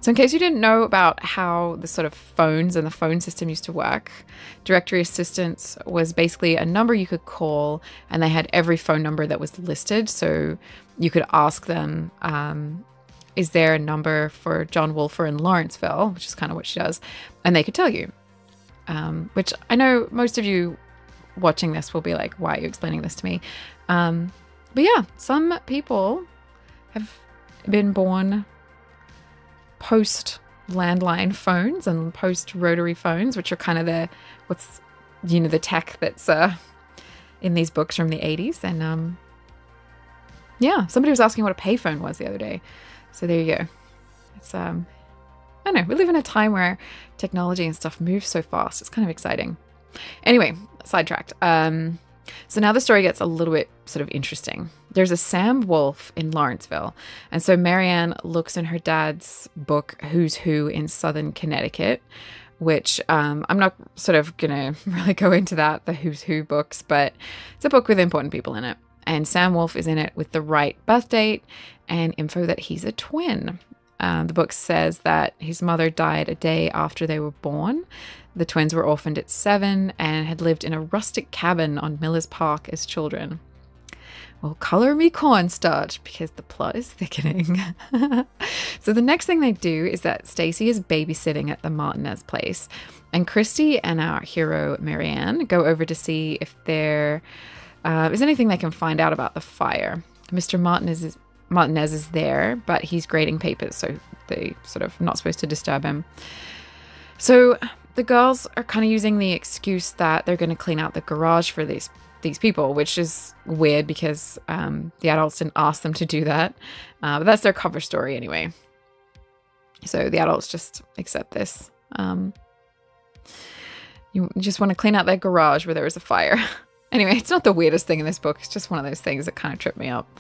So in case you didn't know about how the sort of phones and the phone system used to work, directory assistants was basically a number you could call, and they had every phone number that was listed. So you could ask them, is there a number for John Wolfer in Lawrenceville, which is kind of what she does, and they could tell you, which I know most of you watching this will be like, why are you explaining this to me? But yeah, some people have been born post landline phones and post rotary phones, which are kind of the tech that's in these books from the 80s. And yeah, somebody was asking what a payphone was the other day. So there you go. It's I don't know, we live in a time where technology and stuff moves so fast. It's kind of exciting. Anyway, sidetracked. So now the story gets a little bit sort of interesting. There's a Sam Wolf in Lawrenceville. And so Marianne looks in her dad's book, Who's Who in Southern Connecticut, which I'm not sort of going to really go into that, the Who's Who books, but it's a book with important people in it. And Sam Wolf is in it with the right birth date and info that he's a twin. The book says that his mother died a day after they were born. The twins were orphaned at 7 and had lived in a rustic cabin on Miller's Park as children. Well, color me cornstarch, because the plot is thickening. So the next thing they do is that Stacy is babysitting at the Martinez place, and Christy and our hero Marianne go over to see if there is anything they can find out about the fire. Mr. Martinez is there, but he's grading papers, so they sort of not supposed to disturb him. So the girls are kind of using the excuse that they're going to clean out the garage for these people, which is weird because the adults didn't ask them to do that. But that's their cover story anyway. So the adults just accept this. You just want to clean out their garage where there was a fire. Anyway, it's not the weirdest thing in this book. It's just one of those things that kind of trip me up.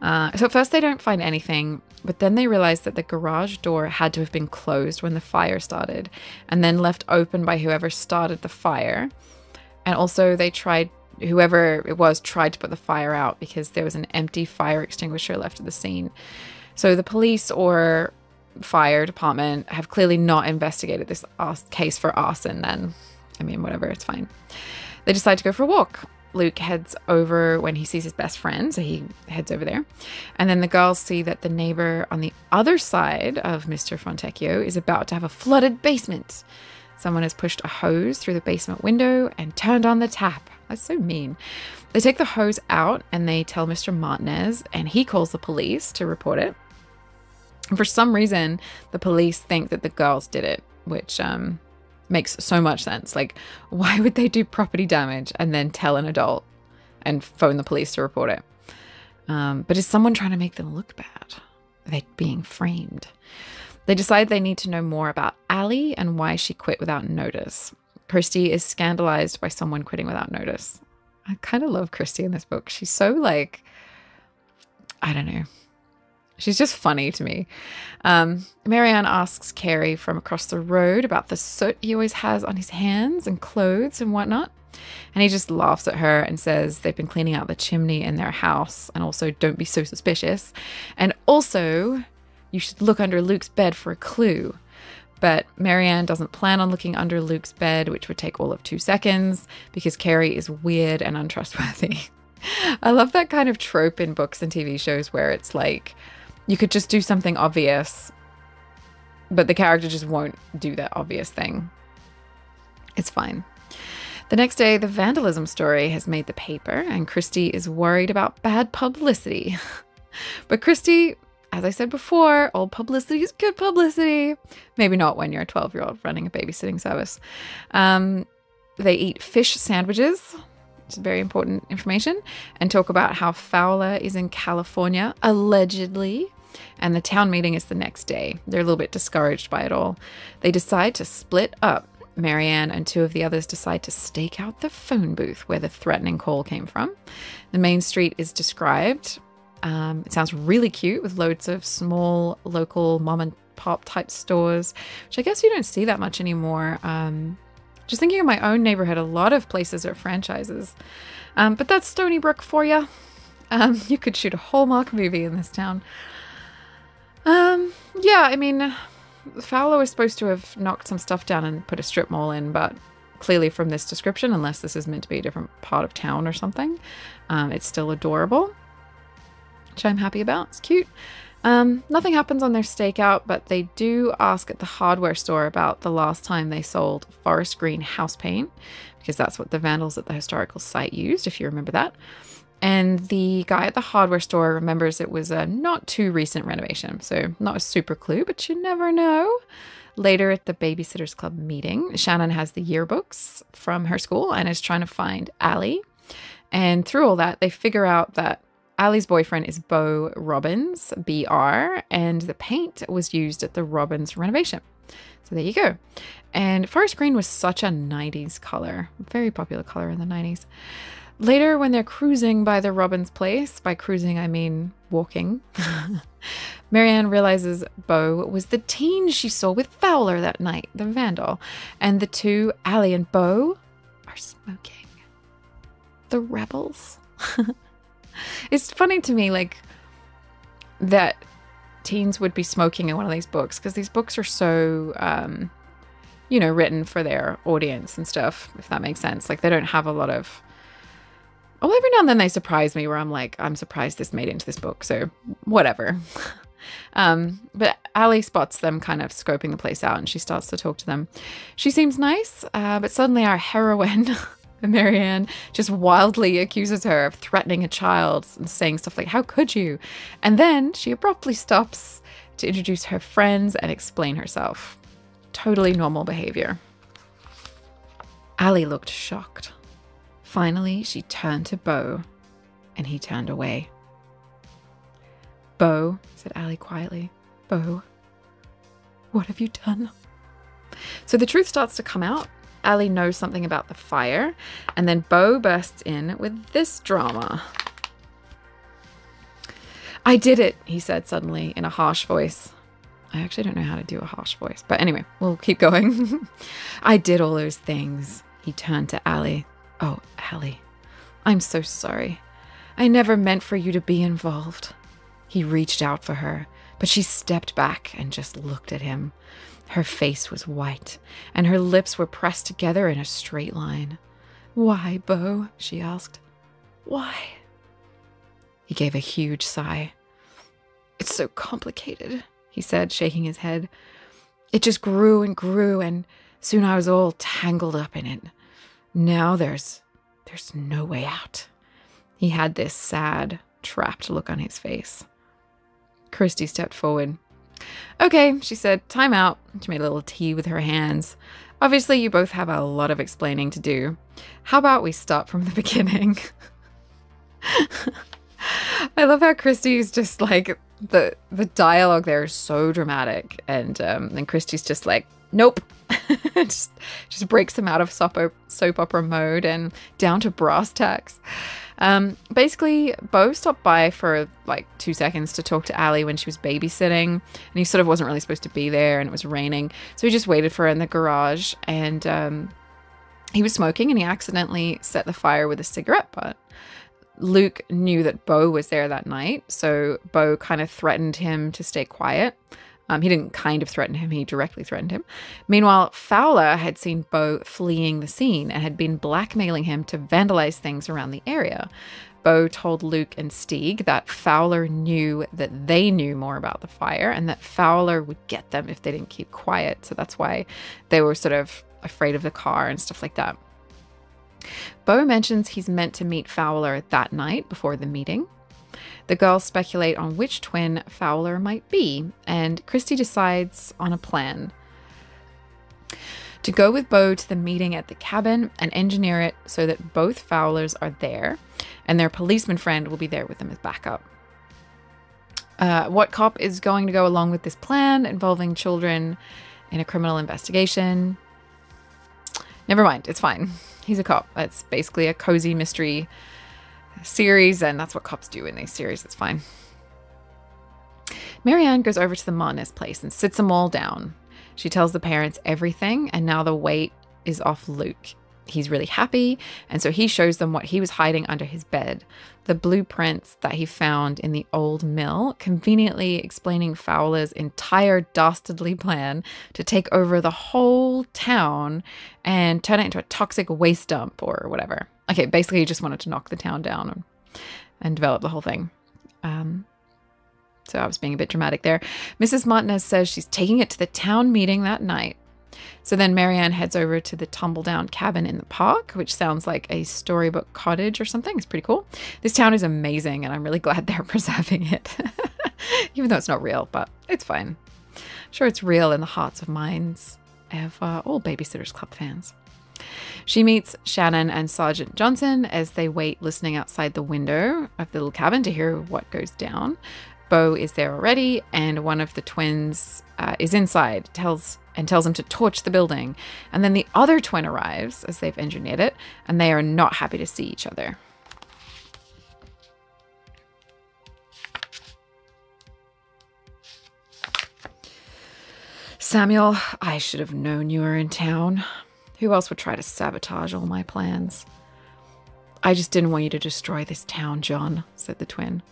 So at first they don't find anything, but then they realize that the garage door had to have been closed when the fire started and then left open by whoever started the fire. And also whoever it was tried to put the fire out because there was an empty fire extinguisher left at the scene. So the police or fire department have clearly not investigated this case for arson then. I mean, whatever, it's fine. They decide to go for a walk. Luke heads over when he sees his best friend, so he heads over there. And then the girls see that the neighbor on the other side of Mr. Fontecchio is about to have a flooded basement. Someone has pushed a hose through the basement window and turned on the tap. That's so mean. They take the hose out and they tell Mr. Martinez, and he calls the police to report it. And for some reason, the police think that the girls did it, which makes so much sense. Like, why would they do property damage and then tell an adult and phone the police to report it? But is someone trying to make them look bad? Are they being framed? They decide they need to know more about Allie and why she quit without notice. Christy is scandalized by someone quitting without notice. I kind of love Christy in this book. She's so like, I don't know. She's just funny to me. Marianne asks Carey from across the road about the soot he always has on his hands and clothes and whatnot. And he just laughs at her and says they've been cleaning out the chimney in their house. And also, don't be so suspicious. And also, you should look under Luke's bed for a clue. But Marianne doesn't plan on looking under Luke's bed, which would take all of 2 seconds, because Carey is weird and untrustworthy. I love that kind of trope in books and TV shows where it's like, you could just do something obvious, but the character just won't do that obvious thing. It's fine. The next day, the vandalism story has made the paper, and Christy is worried about bad publicity. But Christy, as I said before, all publicity is good publicity. Maybe not when you're a 12-year-old running a babysitting service. They eat fish sandwiches, which is very important information, and talk about how Fowler is in California, allegedly. And the town meeting is the next day. They're a little bit discouraged by it all. They decide to split up. Marianne and 2 of the others decide to stake out the phone booth where the threatening call came from. The main street is described. It sounds really cute with loads of small local mom and pop type stores, which I guess you don't see that much anymore. Just thinking of my own neighborhood, a lot of places are franchises. But that's Stoneybrook for you. You could shoot a Hallmark movie in this town. Yeah, I mean, Fowler was supposed to have knocked some stuff down and put a strip mall in, but clearly from this description, unless this is meant to be a different part of town or something, it's still adorable, which I'm happy about. It's cute. Nothing happens on their stakeout, but they do ask at the hardware store about the last time they sold forest green house paint, because that's what the vandals at the historical site used, if you remember that. And the guy at the hardware store remembers it was a not too recent renovation, so not a super clue, but you never know. Later at the Babysitters Club meeting, Shannon has the yearbooks from her school and is trying to find Allie. And through all that, they figure out that Allie's boyfriend is Beau Robbins, BR, and the paint was used at the Robbins renovation. So there you go. And forest green was such a 90s color, very popular color in the 90s. Later, when they're cruising by the Robbins place, by cruising I mean walking, Marianne realizes Beau was the teen she saw with Fowler that night, the vandal. And the two, Allie and Beau, are smoking. The rebels. It's funny to me, like, that teens would be smoking in one of these books, because these books are so, you know, written for their audience and stuff, if that makes sense. Like, they don't have a lot of... Well, every now and then they surprise me where I'm like, I'm surprised this made it into this book, so whatever. But Allie spots them kind of scoping the place out, and she starts to talk to them. She seems nice, but suddenly our heroine, Marianne, just wildly accuses her of threatening a child and saying stuff like, how could you? And then she abruptly stops to introduce her friends and explain herself. Totally normal behavior. Allie looked shocked. Finally, she turned to Beau, and he turned away. Beau, said Allie quietly. Beau, what have you done? So the truth starts to come out. Allie knows something about the fire, and then Beau bursts in with this drama. I did it, he said suddenly in a harsh voice. I actually don't know how to do a harsh voice, but anyway, we'll keep going. I did all those things. He turned to Allie. Oh, Allie, I'm so sorry. I never meant for you to be involved. He reached out for her, but she stepped back and just looked at him. Her face was white, and her lips were pressed together in a straight line. "Why, Beau?" she asked. "Why?" He gave a huge sigh. "It's so complicated," he said, shaking his head. "It just grew and grew, and soon I was all tangled up in it. Now there's no way out." He had this sad, trapped look on his face. Christy stepped forward. "Okay," she said, "time out." She made a little tea with her hands. "Obviously, you both have a lot of explaining to do. How about we start from the beginning?" I love how Christy's just like, the dialogue there is so dramatic. And then Christy's just like, nope. just breaks him out of soap opera mode and down to brass tacks. Basically, Beau stopped by for like 2 seconds to talk to Allie when she was babysitting, and he sort of wasn't really supposed to be there, and it was raining, so he just waited for her in the garage, and he was smoking, and he accidentally set the fire with a cigarette butt. Luke knew that Beau was there that night, so Beau kind of threatened him to stay quiet. He didn't kind of threaten him, he directly threatened him. Meanwhile, Fowler had seen Beau fleeing the scene and had been blackmailing him to vandalize things around the area. Beau told Luke and Stieg that Fowler knew that they knew more about the fire and that Fowler would get them if they didn't keep quiet. So that's why they were sort of afraid of the car and stuff like that. Beau mentions he's meant to meet Fowler that night before the meeting. The girls speculate on which twin Fowler might be, and Christy decides on a plan. To go with Beau to the meeting at the cabin and engineer it so that both Fowlers are there, and their policeman friend will be there with them as backup. What cop is going to go along with this plan involving children in a criminal investigation? Never mind, it's fine. He's a cop. It's basically a cozy mystery series, and that's what cops do in these series. It's fine. Marianne goes over to the Martinez place and sits them all down. She tells the parents everything, and now the weight is off Luke. He's really happy, and so he shows them what he was hiding under his bed, the blueprints that he found in the old mill, conveniently explaining Fowler's entire dastardly plan to take over the whole town and turn it into a toxic waste dump or whatever. Okay, basically he just wanted to knock the town down and develop the whole thing. So I was being a bit dramatic there. Mrs. Martinez says she's taking it to the town meeting that night. So then Marianne heads over to the tumble-down cabin in the park, which sounds like a Storybook cottage or something. It's pretty cool. This town is amazing, and I'm really glad they're preserving it. Even though it's not real, but it's fine. I'm sure it's real in the hearts of minds of all Babysitters Club fans. She meets Shannon and Sergeant Johnson as they wait listening outside the window of the little cabin to hear what goes down. Beau is there already, and one of the twins is inside, tells him to torch the building. And then the other twin arrives as they've engineered it, and they are not happy to see each other. "Samuel, I should have known you were in town. Who else would try to sabotage all my plans?" "I just didn't want you to destroy this town, John," said the twin.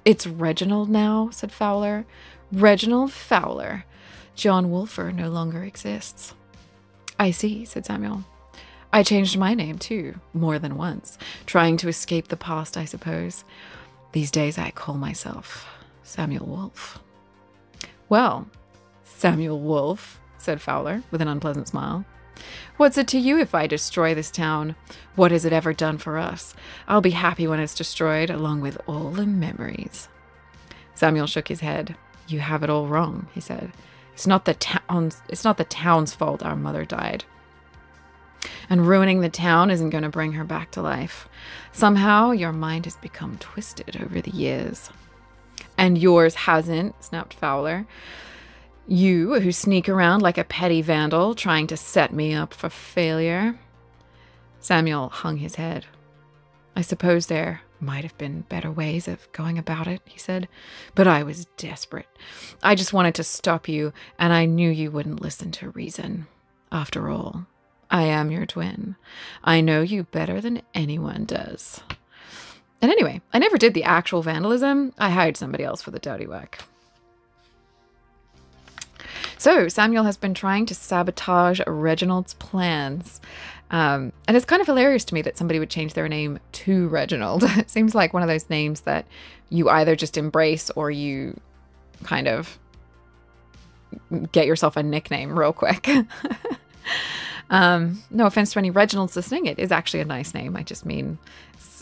"It's Reginald now," said Fowler. "Reginald Fowler. John Wolfer no longer exists." "I see," said Samuel. "I changed my name too, more than once, trying to escape the past, I suppose. These days I call myself Samuel Wolfe." "Well, Samuel Wolfe," said Fowler with an unpleasant smile. "What's it to you if I destroy this town? What has it ever done for us? I'll be happy when it's destroyed, along with all the memories." Samuel shook his head. "You have it all wrong," he said. It's not the town's fault our mother died. And ruining the town isn't going to bring her back to life. Somehow your mind has become twisted over the years." "And yours hasn't," snapped Fowler. "You, who sneak around like a petty vandal, trying to set me up for failure." Samuel hung his head. "I suppose there might have been better ways of going about it," he said. "But I was desperate. I just wanted to stop you, and I knew you wouldn't listen to reason. After all, I am your twin. I know you better than anyone does. And anyway, I never did the actual vandalism. I hired somebody else for the dirty work." So Samuel has been trying to sabotage Reginald's plans. And it's kind of hilarious to me that somebody would change their name to Reginald. It seems like one of those names that you either just embrace or you kind of get yourself a nickname real quick. No offense to any Reginalds listening. It is actually a nice name. I just mean,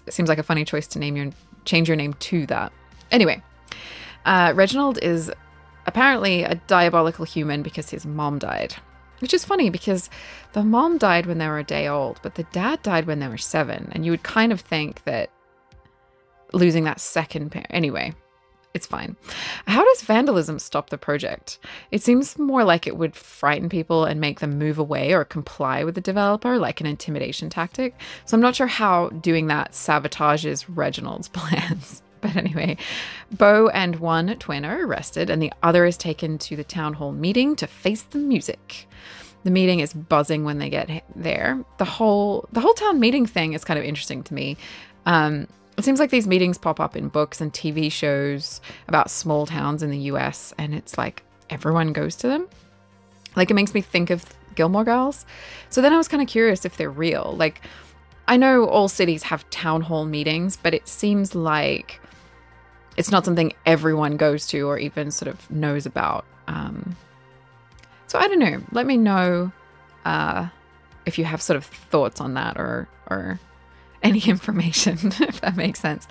it seems like a funny choice to change your name to that. Anyway, Reginald is apparently a diabolical human because his mom died. Which is funny because the mom died when they were a day old, but the dad died when they were 7. And you would kind of think that losing that second parent... Anyway, it's fine. How does vandalism stop the project? It seems more like it would frighten people and make them move away or comply with the developer, like an intimidation tactic. So I'm not sure how doing that sabotages Reginald's plans. But anyway, Beau and one twin are arrested and the other is taken to the town hall meeting to face the music. The meeting is buzzing when they get there. The whole town meeting thing is kind of interesting to me. It seems like these meetings pop up in books and TV shows about small towns in the US, and it's like everyone goes to them. Like, it makes me think of Gilmore Girls. So then I was kind of curious if they're real. Like, I know all cities have town hall meetings, but it seems like it's not something everyone goes to or even sort of knows about. So I don't know. Let me know if you have sort of thoughts on that or any information, if that makes sense.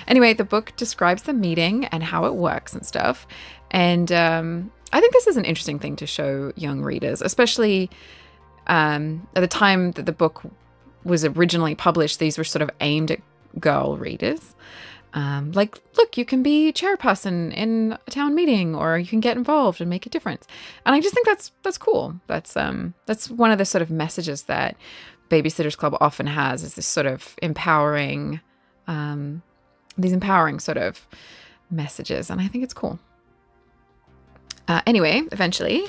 Anyway, the book describes the meeting and how it works and stuff. And I think this is an interesting thing to show young readers, especially at the time that the book was originally published. These were sort of aimed at girl readers. Like, look, you can be chairperson in a town meeting, or you can get involved and make a difference. And I just think that's cool. That's one of the sort of messages that Babysitters Club often has, is this sort of empowering, these empowering sort of messages. And I think it's cool. Anyway, eventually,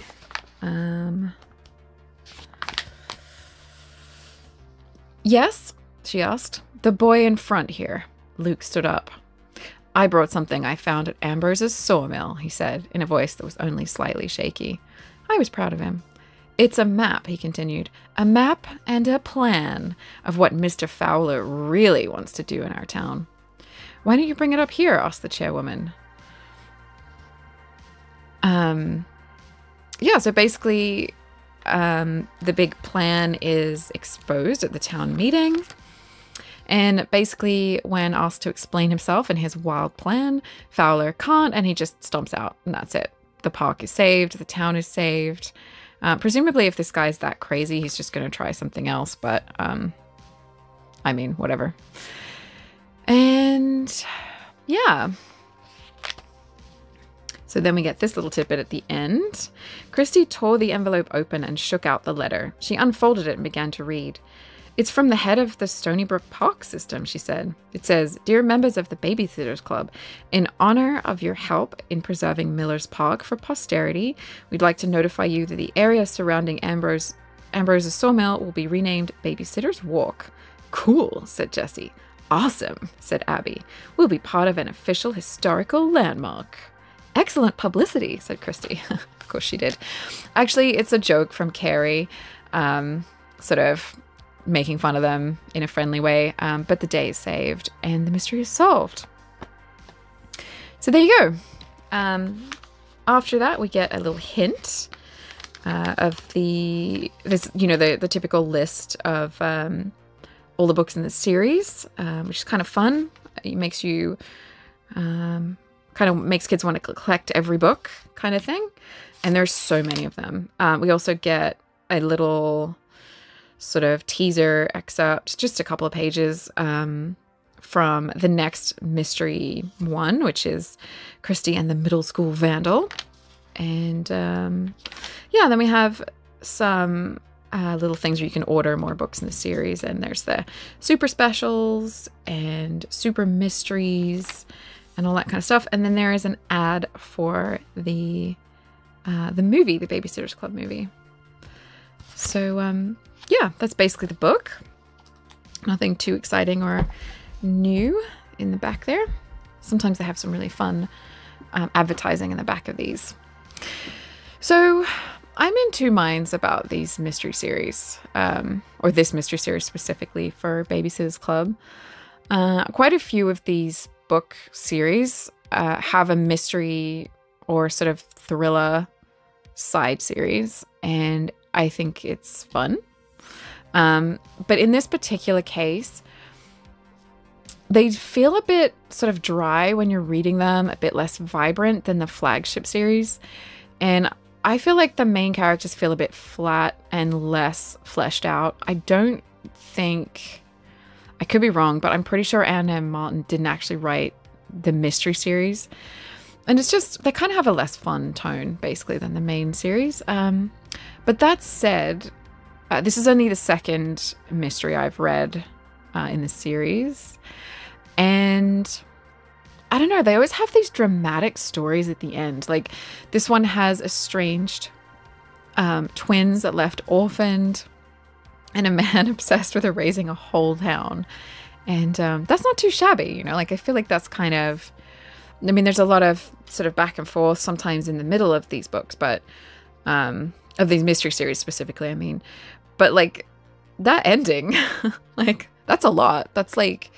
yes, she asked. The boy in front here. Luke stood up. I brought something I found at Ambrose's sawmill, he said, in a voice that was only slightly shaky. I was proud of him. It's a map, he continued. A map and a plan of what Mr. Fowler really wants to do in our town. Why don't you bring it up here? Asked the chairwoman. Yeah, so basically, the big plan is exposed at the town meeting. And basically, when asked to explain himself and his wild plan, Fowler can't, and he just stomps out, and that's it. The park is saved, the town is saved. Presumably, if this guy's that crazy, he's just going to try something else, but, I mean, whatever. And, yeah. So then we get this little tidbit at the end. Christy tore the envelope open and shook out the letter. She unfolded it and began to read. It's from the head of the Stoneybrook Park system, she said. It says, Dear members of the Babysitters Club, in honor of your help in preserving Miller's Park for posterity, we'd like to notify you that the area surrounding Ambrose's sawmill will be renamed Babysitter's Walk. Cool, said Jessie. Awesome, said Abby. We'll be part of an official historical landmark. Excellent publicity, said Christy. Of course she did. Actually, it's a joke from Carrie, sort of making fun of them in a friendly way, but the day is saved and the mystery is solved. So there you go. After that, we get a little hint of the typical list of all the books in the series, which is kind of fun. It makes you kind of makes kids want to collect every book, kind of thing. And there's so many of them. We also get a little sort of teaser excerpt, just a couple of pages from the next mystery one, which is Christy and the Middle School Vandal. And yeah, then we have some little things where you can order more books in the series. And there's the super specials and super mysteries and all that kind of stuff. And then there is an ad for the movie, the Babysitters Club movie. So yeah, that's basically the book. Nothing too exciting or new in the back there. Sometimes they have some really fun advertising in the back of these. So I'm in two minds about these mystery series, or this mystery series specifically for Babysitter's Club. Quite a few of these book series have a mystery or sort of thriller side series, and I think it's fun. But in this particular case, they feel a bit sort of dry when you're reading them, a bit less vibrant than the flagship series. And I feel like the main characters feel a bit flat and less fleshed out. I don't think, I could be wrong, but I'm pretty sure Anne M. Martin didn't actually write the mystery series. And it's just, they kind of have a less fun tone, basically, than the main series. But that said, this is only the second mystery I've read in the series. And I don't know, they always have these dramatic stories at the end. Like this one has estranged twins that left orphaned and a man obsessed with raising a whole town. And that's not too shabby, you know, like I feel like that's kind of, I mean, there's a lot of sort of back and forth sometimes in the middle of these books, but of these mystery series specifically, I mean, but like that ending, like that's a lot. That's like,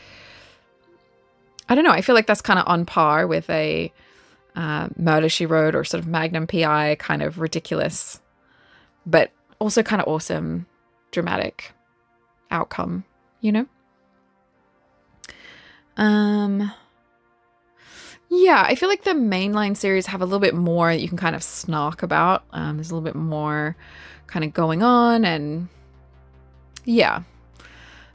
I don't know. I feel like that's kind of on par with a Murder, She Wrote or sort of Magnum PI kind of ridiculous, but also kind of awesome, dramatic outcome, you know? Yeah, I feel like the mainline series have a little bit more that you can kind of snark about. There's a little bit more kind of going on and yeah.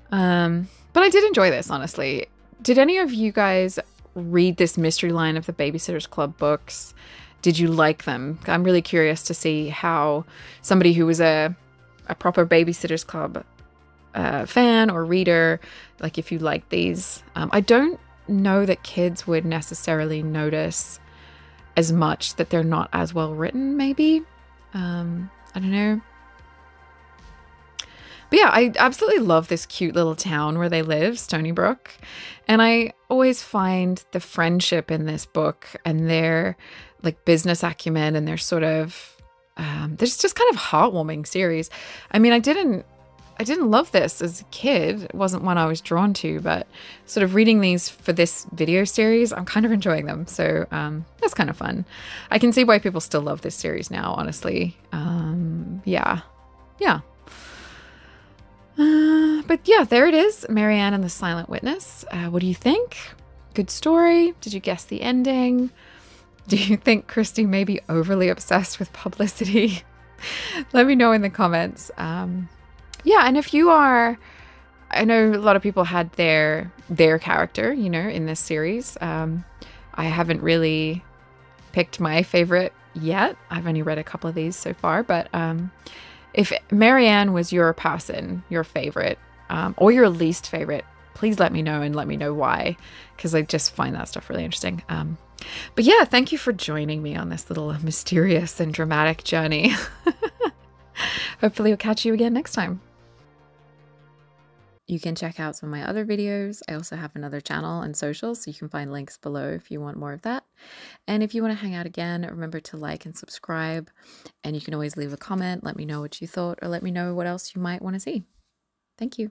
But I did enjoy this, honestly. Did any of you guys read this mystery line of the Babysitter's Club books? Did you like them? I'm really curious to see how somebody who was a proper Babysitter's Club fan or reader, like if you like these. I don't know that kids would necessarily notice as much that they're not as well written, maybe. I don't know. But yeah, I absolutely love this cute little town where they live, Stoneybrook. And I always find the friendship in this book and their like business acumen and their sort of, there's just kind of heartwarming series. I mean, I didn't love this as a kid. It wasn't one I was drawn to, but sort of reading these for this video series, I'm kind of enjoying them. So that's kind of fun. I can see why people still love this series now, honestly. Yeah. But yeah, there it is. Marianne and the Silent Witness. What do you think? Good story? Did you guess the ending? Do you think Christy may be overly obsessed with publicity? Let me know in the comments. Yeah, and if you are, I know a lot of people had their character, you know, in this series. I haven't really picked my favorite yet. I've only read a couple of these so far, but if Marianne was your person, your favorite, or your least favorite, please let me know and let me know why, because I just find that stuff really interesting. But yeah, thank you for joining me on this little mysterious and dramatic journey. Hopefully I'll catch you again next time. You can check out some of my other videos. I also have another channel and socials, so you can find links below if you want more of that. And if you want to hang out again, remember to like and subscribe. And you can always leave a comment, let me know what you thought, or let me know what else you might want to see. Thank you.